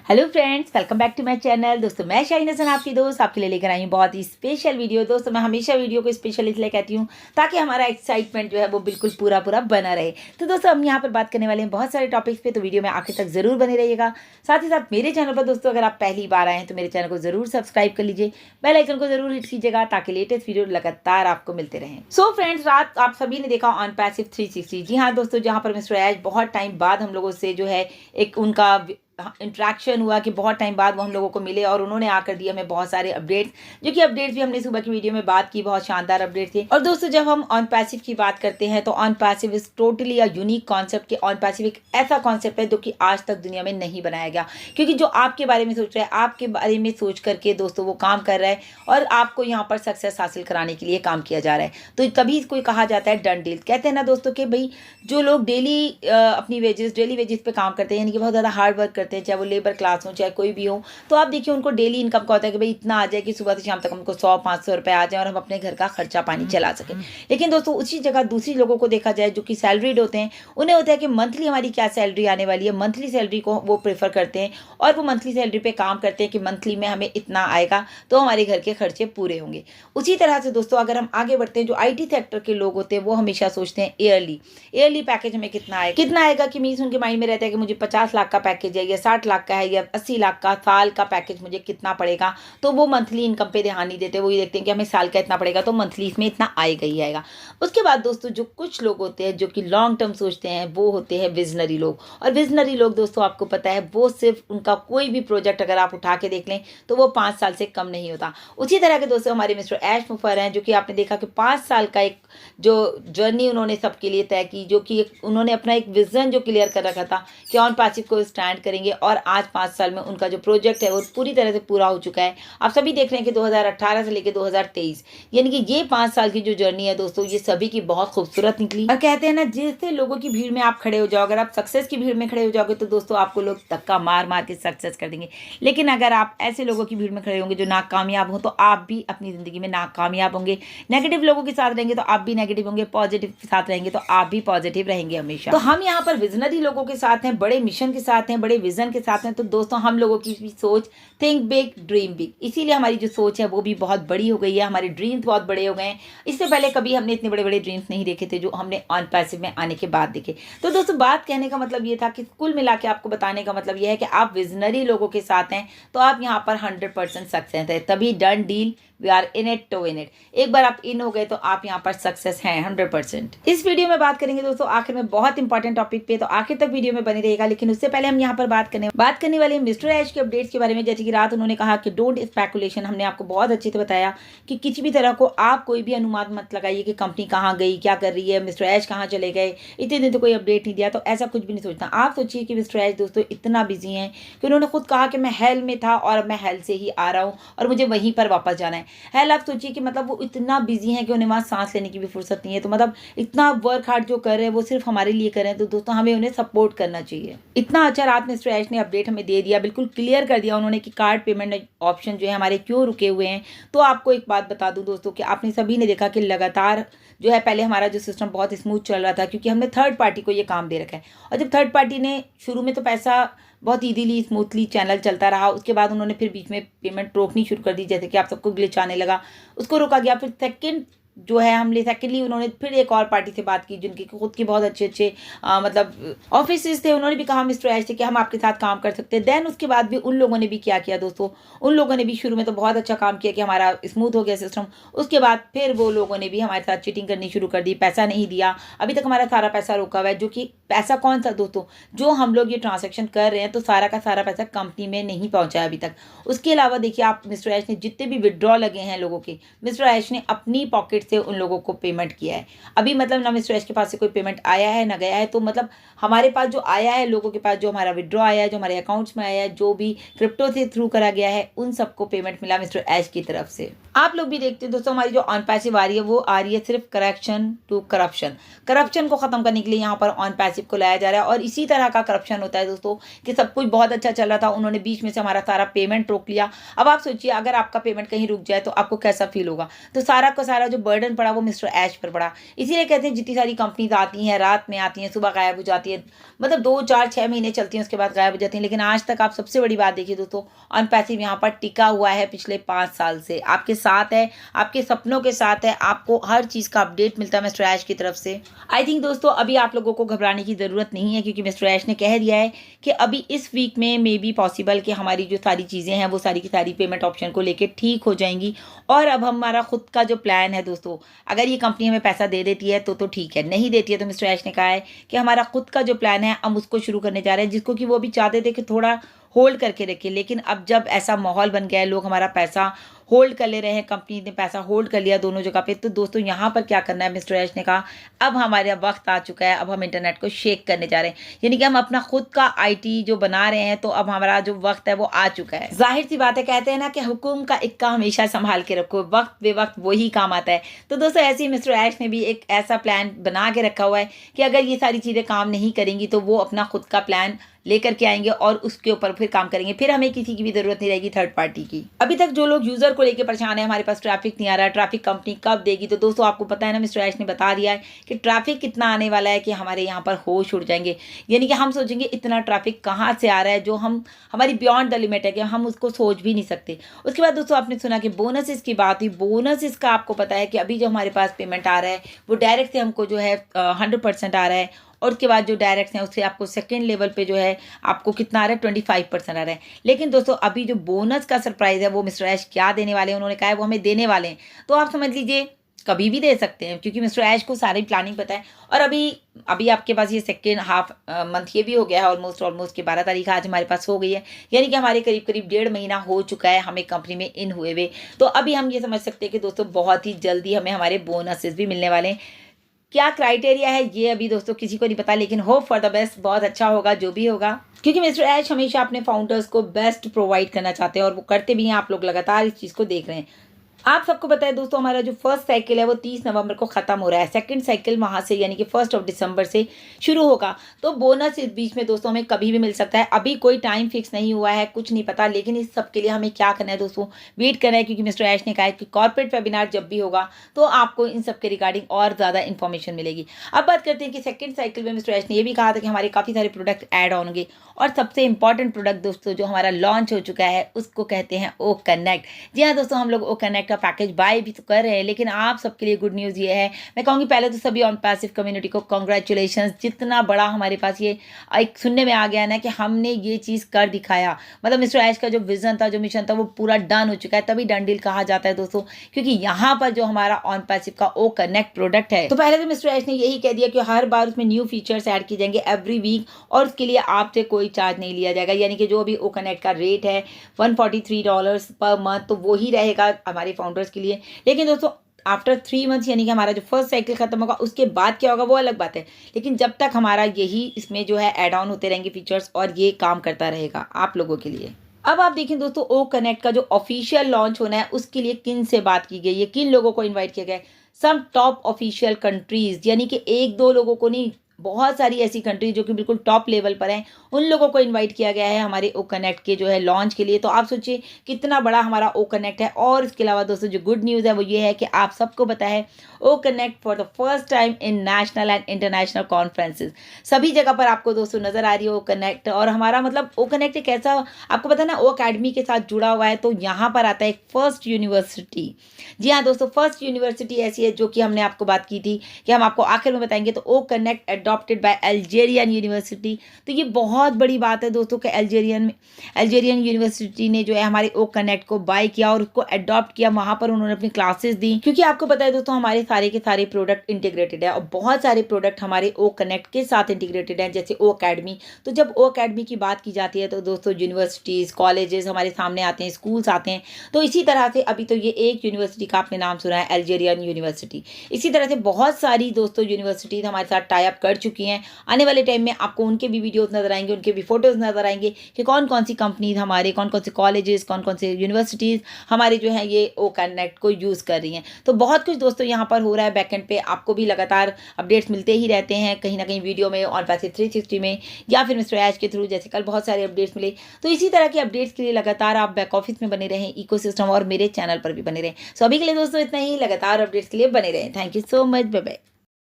Hello friends, welcome back to my channel. दोस्तों मैं शाहीन हसन आपकी दोस्त आपके लिए लेकर आई हूँ बहुत ही स्पेशल वीडियो। दोस्तों मैं हमेशा वीडियो को स्पेशल इसलिए कहती हूँ ताकि हमारा एक्साइटमेंट जो है वो बिल्कुल पूरा बना रहे। तो दोस्तों हम यहाँ पर बात करने वाले हैं बहुत सारे टॉपिक्स पे, तो वीडियो में आखिर तक जरूर बने रहिएगा। साथ ही साथ मेरे चैनल पर दोस्तों अगर आप पहली बार आए हैं तो मेरे चैनल को जरूर सब्सक्राइब कर लीजिए, बेल आइकन को जरूर हिट कीजिएगा ताकि लेटेस्ट वीडियो लगातार आपको मिलते रहें। सो फ्रेंड्स, रात आप सभी ने देखा ऑन पैसिव 360। जी हाँ दोस्तों, जहाँ पर मिस्टर ऐश बहुत टाइम बाद हम लोगों से जो है एक उनका इंटरेक्शन हुआ कि बहुत टाइम बाद वो हम लोगों को मिले और उन्होंने आकर दिए हमें बहुत सारे अपडेट्स, जो कि अपडेट्स भी हमने सुबह की वीडियो में बात की, बहुत शानदार अपडेट थे। और दोस्तों जब हम ऑन पैसिव की बात करते हैं तो on passive is totally a unique concept कि ऑन पैसिव एक ऐसा कॉन्सेप्ट है जो कि आज तक दुनिया में नहीं बनाया गया, क्योंकि जो आपके बारे में सोच रहा है, आपके बारे में सोच करके दोस्तों वो काम कर रहा है और आपको यहाँ पर सक्सेस हासिल कराने के लिए काम किया जा रहा है। तो कभी कोई कहा जाता है डन डील, कहते हैं ना दोस्तों कि भाई जो लोग डेली अपनी डेली वेजेस पे काम करते हैं, यानी कि बहुत ज़्यादा हार्ड वर्क करते हैं, चाहे वो लेबर क्लास हो चाहे कोई भी हो, तो आप देखिए उनको डेली इनकम का होता है कि भाई इतना आ जाए कि सुबह से शाम तक हमको 100-500 रुपए आ जाए और हम अपने घर का खर्चा पानी चला सकें। लेकिन दोस्तों उसी जगह दूसरी लोगों को देखा जाए जो कि सैलरीड होते हैं, उन्हें होता है कि मंथली हमारी क्या सैलरी आने वाली है, मंथली सैलरी को वो प्रेफर करते हैं और वो मंथली सैलरी पे काम करते हैं कि मंथली में हमें इतना आएगा तो हमारे घर के खर्चे पूरे होंगे। उसी तरह से दोस्तों अगर हम आगे बढ़ते हैं, जो IT सेक्टर के लोग होते हैं वो हमेशा सोचते हैं ईयरली पैकेज हमें कितना आएगा कि मीन्स उनके माइंड में रहता है कि मुझे 50 लाख का पैकेज है या 60 लाख का है या 80 लाख का साल का पैकेज मुझे कितना पड़ेगा। तो वो मंथली इनकम पे ध्यान नहीं देते, वो ये देखते हैं कि हमें साल का इतना पड़ेगा तो मंथली इसमें इतना आएगा ही आएगा। उसके बाद दोस्तों जो कुछ लोग होते हैं जो कि लॉन्ग टर्म सोचते हैं वो होते हैं विजनरी लोग। और विजनरी लोग दोस्तों आपको पता है वो सिर्फ उनका कोई भी प्रोजेक्ट अगर आप उठा के देख लें तो वो 5 साल से कम नहीं होता। उसी तरह के दोस्तों हमारे मिस्टर ऐश मुफर हैं, जो कि आपने देखा कि 5 साल का एक जो जर्नी उन्होंने सबके लिए तय की, जो कि उन्होंने अपना एक विजन जो क्लियर कर रखा था कि ऑन पैसिव को स्टैंड करेंगे, और आज 5 साल में उनका जो प्रोजेक्ट है वो पूरी तरह से पूरा हो चुका है। आप सभी देख रहे हैं कि 2018 से लेकर 2023 यानी कि ये 5 साल की जो जर्नी है दोस्तों ये सभी की बहुत खूबसूरत निकली। और कहते हैं ना, जैसे लोगों की भीड़ में आप खड़े हो जाओ, अगर आप सक्सेस की भीड़ में खड़े हो जाओगे तो दोस्तों आपको लोग धक्का मार मार के सक्सेस कर देंगे। लेकिन अगर आप ऐसे लोगों की भीड़ में खड़े होंगे जो नाकामयाब हो तो आप भी अपनी ज़िंदगी में नाकामयाब होंगे। नेगेटिव लोगों के साथ रहेंगे तो आप भी नेगेटिव होंगे, पॉजिटिव के साथ रहेंगे तो आप भी पॉजिटिव रहेंगे हमेशा। तो हम यहाँ पर विजनरी लोगों के साथ हैं, बड़े मिशन के साथ हैं, बड़े विजन के साथ हैं। तो दोस्तों हम लोगों की भी सोच थिंक बिग ड्रीम बिग, इसीलिए हमारी जो सोच है वो भी बहुत बड़ी हो गई है, हमारे ड्रीम्स बहुत बड़े हो गए हैं। इससे पहले कभी हमने इतने बड़े बड़े ड्रीम्स नहीं देखे थे जो हमने ऑन पैसिव में आने के बाद देखे। तो दोस्तों बात कहने का मतलब ये था कि कुल मिला के आपको बताने का मतलब ये है कि आप विजनरी लोगों के साथ हैं तो आप यहाँ पर 100% सक्सेस है, तभी done deal, we are in it to in it. एक बार आप इन हो गए तो आप यहाँ पर सक्सेस हैं 100%। इस वीडियो में बात करेंगे दोस्तों आखिर में बहुत इंपॉर्टेंट टॉपिक पे, तो आखिर तक वीडियो में बने रहेगा। लेकिन उससे पहले हम यहाँ पर बात करने वाले मिस्टर ऐश के अपडेट्स के बारे में। जैसे कि रात उन्होंने कहा कि डोंट स्पेकुलेशन, हमने आपको बहुत अच्छे से बताया कि किसी भी तरह को आप कोई भी अनुमान मत लगाइए कि कंपनी कहाँ गई, क्या कर रही है, मिस्टर ऐश कहाँ चले गए, इतने दिन तो कोई अपडेट नहीं दिया। तो ऐसा कुछ भी नहीं सोचना। आप सोचिए कि मिस्टर ऐश दोस्तों इतना बिजी हैं कि उन्होंने खुद कहा कि मैं हेल में था और मैं हेल से ही आ रहा हूँ और मुझे वहीं पर वापस जाना है। हेल आप सोचिए कि मतलब वो इतना बिजी हैं कि उन्हें वहाँ सांस लेने की भी फुर्सत नहीं है। तो मतलब इतना वर्क हार्ड जो कर रहे हैं वो सिर्फ हमारे लिए कर रहे हैं, तो दोस्तों हमें उन्हें सपोर्ट करना चाहिए। इतना अच्छा रात मिस्टर ऐश ने अपडेट हमें दे दिया, बिल्कुल क्लियर कर दिया उन्होंने कि कार्ड पेमेंट ऑप्शन जो है हमारे क्यों रुके हुए हैं। तो आपको एक बात बता दूं दोस्तों कि आपने सभी ने देखा कि लगातार जो है पहले हमारा जो सिस्टम बहुत स्मूथ चल रहा था क्योंकि हमने थर्ड पार्टी को ये काम दे रखा है। और जब थर्ड पार्टी ने शुरू में तो पैसा बहुत ईजीली स्मूथली चैनल चलता रहा, उसके बाद उन्होंने फिर बीच में पेमेंट रोकनी शुरू कर दी, जैसे कि आप सबको ग्लिच आने लगा, उसको रोका गया। फिर सेकंड जो है हमने सेकेंडली उन्होंने फिर एक और पार्टी से बात की जिनकी खुद के बहुत अच्छे मतलब ऑफिस थे, उन्होंने भी कहा मिस्टर ऐश से कि हम आपके साथ काम कर सकते हैं। देन उसके बाद भी उन लोगों ने भी क्या किया दोस्तों, उन लोगों ने भी शुरू में तो बहुत अच्छा काम किया कि हमारा स्मूथ हो गया सिस्टम। उसके बाद फिर वो लोगों ने भी हमारे साथ चीटिंग करनी शुरू कर दी, पैसा नहीं दिया। अभी तक हमारा सारा पैसा रोका हुआ है, जो कि पैसा कौन सा दोस्तों, जो हम लोग ये ट्रांजेक्शन कर रहे हैं तो सारा का सारा पैसा कंपनी में नहीं पहुंचा है अभी तक। उसके अलावा देखिए आप मिस्टर ऐश ने जितने भी विड्रॉ लगे हैं लोगों के, मिस्टर ऐश ने अपनी पॉकेट से उन लोगों को पेमेंट किया है। अभी मतलब ना मिस्टर ऐश के पास से कोई पेमेंट आया है ना गया है। तो मतलब हमारे पास जो आया है, लोगों के पास जो हमारा विड्रॉ आया है, जो हमारे अकाउंट्स में आया है, जो भी क्रिप्टो से थ्रू करा गया है, उन सबको पेमेंट मिला मिस्टर ऐश की तरफ से। आप लोग भी देखते हैं दोस्तों हमारी जो ऑन पैसिव आ रही है वो आ रही है सिर्फ करेक्शन टू करप्शन को खत्म करने के लिए यहाँ पर ऑन पैसिव को लाया जा रहा है। और इसी तरह का करप्शन होता है दोस्तों कि सब कुछ बहुत अच्छा चल रहा था, उन्होंने बीच में से हमारा सारा पेमेंट रोक लिया। अब आप सोचिए अगर आपका पेमेंट कहीं रुक जाए तो आपको कैसा फील होगा। तो सारा का सारा जो बर्डन पड़ा वो मिस्टर ऐश पर पड़ा। इसीलिए कहते हैं जितनी सारी कंपनीज आती हैं, रात में आती हैं, सुबह गायब हो जाती हैं, मतलब 2, 4, 6 महीने चलती हैं, उसके बाद गायब हो जाती हैं। लेकिन आज तक आप सबसे बड़ी बात देखिए दोस्तों, ऑन पैसिव यहाँ पर टिका हुआ है पिछले 5 साल से, आपके साथ है, आपके सपनों के साथ है, आपको हर चीज़ का अपडेट मिलता है मिस्टर ऐश की तरफ से। आई थिंक दोस्तों अभी आप लोगों को घबराने की ज़रूरत नहीं है, क्योंकि मिस्टर ऐश ने कह दिया है कि अभी इस वीक में मे बी पॉसिबल कि हमारी जो सारी चीज़ें हैं वो सारी की सारी पेमेंट ऑप्शन को लेके ठीक हो जाएंगी। और अब हमारा खुद का जो प्लान है दोस्तों, अगर ये कंपनी हमें पैसा दे देती है तो ठीक है, नहीं देती है तो मिस्टर ऐश ने कहा है कि हमारा खुद का जो प्लान है हम उसको शुरू करने जा रहे हैं, जिसको कि वो भी चाहते थे कि थोड़ा होल्ड करके रखें। लेकिन अब जब ऐसा माहौल बन गया है, लोग हमारा पैसा होल्ड कर ले रहे हैं, कंपनी ने पैसा होल्ड कर लिया दोनों जगह पे, तो दोस्तों यहाँ पर क्या करना है, मिस्टर ऐश ने कहा अब हमारा वक्त आ चुका है, अब हम इंटरनेट को शेक करने जा रहे हैं, यानी कि हम अपना खुद का आईटी जो बना रहे हैं, तो अब हमारा जो वक्त है वो आ चुका है। जाहिर सी बात है, कहते हैं ना कि हुकुम का इक्का हमेशा संभाल के रखो, वक्त बे वक्त वही काम आता है। तो दोस्तों ऐसे ही मिस्टर ऐश ने भी एक ऐसा प्लान बना के रखा हुआ है कि अगर ये सारी चीज़ें काम नहीं करेंगी तो वो अपना खुद का प्लान लेकर के आएंगे और उसके ऊपर फिर काम करेंगे, फिर हमें किसी की भी जरूरत नहीं रहेगी थर्ड पार्टी की। अभी तक जो लोग यूजर को लेकर परेशान है, हमारे पास ट्रैफिक नहीं आ रहा, ट्रैफिक कंपनी कब देगी, तो दोस्तों आपको पता है ना, मिस्टर ऐश ने बता दिया है कि ट्रैफिक कितना आने वाला है कि हमारे यहाँ पर होश उड़ जाएंगे। यानी कि हम सोचेंगे इतना ट्रैफिक कहाँ से आ रहा है जो हम हमारी बियॉन्ड द लिमिट है कि हम उसको सोच भी नहीं सकते। उसके बाद दोस्तों आपने सुना कि बोनसेस की बात हुई। बोनसेस का आपको पता है कि अभी जो हमारे पास पेमेंट आ रहा है वो डायरेक्ट से हमको जो है 100% आ रहा है, और उसके बाद जो डायरेक्ट हैं उससे आपको सेकंड लेवल पे जो है आपको कितना आ रहा है, 25% आ रहा है। लेकिन दोस्तों अभी जो बोनस का सरप्राइज है वो मिस्टर ऐश क्या देने वाले हैं, उन्होंने कहा है वो हमें देने वाले हैं, तो आप समझ लीजिए कभी भी दे सकते हैं, क्योंकि मिस्टर ऐश को सारी प्लानिंग पता है। और अभी आपके पास ये सेकेंड हाफ मंथ ये भी हो गया है, ऑलमोस्ट की 12 तारीख आज हमारे पास हो गई है, यानी कि हमारे करीब करीब 1.5 महीना हो चुका है हमें कंपनी में इन हुए हुए। तो अभी हम ये समझ सकते हैं कि दोस्तों बहुत ही जल्दी हमें हमारे बोनसेस भी मिलने वाले हैं। क्या क्राइटेरिया है ये अभी दोस्तों किसी को नहीं पता, लेकिन होप फॉर द बेस्ट, बहुत अच्छा होगा जो भी होगा, क्योंकि मिस्टर ऐश हमेशा अपने फाउंडर्स को बेस्ट प्रोवाइड करना चाहते हैं और वो करते भी हैं। आप लोग लगातार इस चीज़ को देख रहे हैं। आप सबको पता है दोस्तों हमारा जो फर्स्ट साइकिल है वो 30 नवंबर को ख़त्म हो रहा है, सेकंड साइकिल वहाँ से यानी कि 1 दिसंबर से शुरू होगा। तो बोनस इस बीच में दोस्तों हमें कभी भी मिल सकता है, अभी कोई टाइम फिक्स नहीं हुआ है, कुछ नहीं पता। लेकिन इस सब के लिए हमें क्या करना है दोस्तों, वेट करना है, क्योंकि मिस्टर ऐश ने कहा है कि कॉर्पोरेट वेबिनार जब भी होगा तो आपको इन सब के रिगार्डिंग और ज़्यादा इन्फॉर्मेशन मिलेगी। अब बात करते हैं कि सेकेंड साइकिल में मिस्टर ऐश ने यह भी कहा था कि हमारे काफ़ी सारे प्रोडक्ट ऐड ऑन होंगे, और सबसे इंपॉर्टेंट प्रोडक्ट दोस्तों जो हमारा लॉन्च हो चुका है उसको कहते हैं ओ कनेक्ट। जी हाँ दोस्तों, हम लोग ओ कनेक्ट का पैकेज बाय भी तो कर रहे हैं, लेकिन आप सबके लिए गुड न्यूज़ ये है, मैं कहूँगी पहले तो सभी ऑन पैसिव कम्युनिटी को कॉन्ग्रेचुलेशन, जितना बड़ा हमारे पास ये एक सुनने में आ गया ना कि हमने ये चीज़ कर दिखाया, मतलब मिस्टर ऐश का जो विजन था, जो मिशन था, वो पूरा डन हो चुका है। तभी डन डील कहा जाता है दोस्तों, क्योंकि यहाँ पर जो हमारा ऑन पैसिव का ओ कनेक्ट प्रोडक्ट है, तो पहले तो मिस्टर ऐश ने यही कह दिया कि हर बार उसमें न्यू फीचर्स ऐड किए जाएंगे एवरी वीक, और उसके लिए आपसे कोई चार्ज नहीं लिया जाएगा। यानी कि जो अभी ओ कनेक्ट का रेट है $143 पर मंथ, तो वो ही रहेगा हमारे फाउंडर्स के लिए। लेकिन दोस्तों आफ्टर 3 मंथ्स यानी कि हमारा जो फर्स्ट साइकिल खत्म होगा उसके बाद क्या होगा वो अलग बात है, लेकिन जब तक हमारा यही इसमें जो है एड ऑन होते रहेंगे फीचर्स, और ये काम करता रहेगा आप लोगों के लिए। अब आप देखें दोस्तों, ओ कनेक्ट का जो ऑफिशियल लॉन्च होना है उसके लिए किन से बात की गई है, किन लोगों को इन्वाइट किया गया है, सम टॉप ऑफिशियल कंट्रीज, यानी कि 1-2 लोगों को नहीं, बहुत सारी ऐसी कंट्रीज जो कि बिल्कुल टॉप लेवल पर हैं, उन लोगों को इनवाइट किया गया है हमारे ओ कनेक्ट के जो है लॉन्च के लिए। तो आप सोचिए कितना बड़ा हमारा ओ कनेक्ट है। और इसके अलावा दोस्तों जो गुड न्यूज़ है वो ये है कि आप सबको पता है O connect for the first time in national and international conferences, सभी जगह पर आपको दोस्तों नज़र आ रही है ओ कनेक्ट। और हमारा मतलब ओ कनेक्ट एक ऐसा, आपको पता है ना, ओ अकेडमी के साथ जुड़ा हुआ है, तो यहाँ पर आता है एक फर्स्ट यूनिवर्सिटी। जी हाँ दोस्तों, फर्स्ट यूनिवर्सिटी ऐसी है जो कि हमने आपको बात की थी कि हम आपको आखिर में बताएंगे। तो O connect adopted by Algerian university, तो ये बहुत बड़ी बात है दोस्तों कि अल्जेरियन यूनिवर्सिटी ने जो है हमारे ओ कनेक्ट को बाय किया और उसको अडॉप्ट किया, वहाँ पर उन्होंने अपनी क्लासेस दी। क्योंकि आपको पता है दोस्तों हमारे सारे के सारे प्रोडक्ट इंटीग्रेटेड है, और बहुत सारे प्रोडक्ट हमारे ओ कनेक्ट के साथ इंटीग्रेटेड हैं, जैसे ओ अकेडमी। तो जब ओ अकेडमी की बात की जाती है तो दोस्तों यूनिवर्सिटीज़, कॉलेजेस हमारे सामने आते हैं, स्कूल्स आते हैं। तो इसी तरह से अभी तो ये एक यूनिवर्सिटी का आपने नाम सुना है, अल्जेरियन यूनिवर्सिटी। इसी तरह से बहुत सारी दोस्तों यूनिवर्सिटीज़ हमारे साथ टाई अप कर चुकी हैं। आने वाले टाइम में आपको उनके भी वीडियोस नजर आएंगे, आएंगे उनके भी फोटोज़ नज़र आएंगे कि कौन कौन सी कंपनीज हमारे, कौन कौन से कॉलेजेस, कौन कौन से यूनिवर्सिटीज़ हमारे जो है ये ओ कनेक्ट को यूज़ कर रही हैं। तो बहुत कुछ दोस्तों यहाँ पर हो रहा है बैकएंड पे, आपको भी लगातार अपडेट्स मिलते ही रहते हैं कहीं ना कहीं वीडियो में, ऑन पैसिव 360 में, या फिर मिस्टर ऐश के थ्रू, जैसे कल बहुत सारे अपडेट्स मिले। तो इसी तरह के अपडेट्स के लिए लगातार आप बैक ऑफिस में बने रहें, इकोसिस्टम और मेरे चैनल पर भी बने रहें। सो अभी के लिए दोस्तों इतना ही, लगातार अपडेट्स के लिए बने रहें। Thank you so much, bye bye.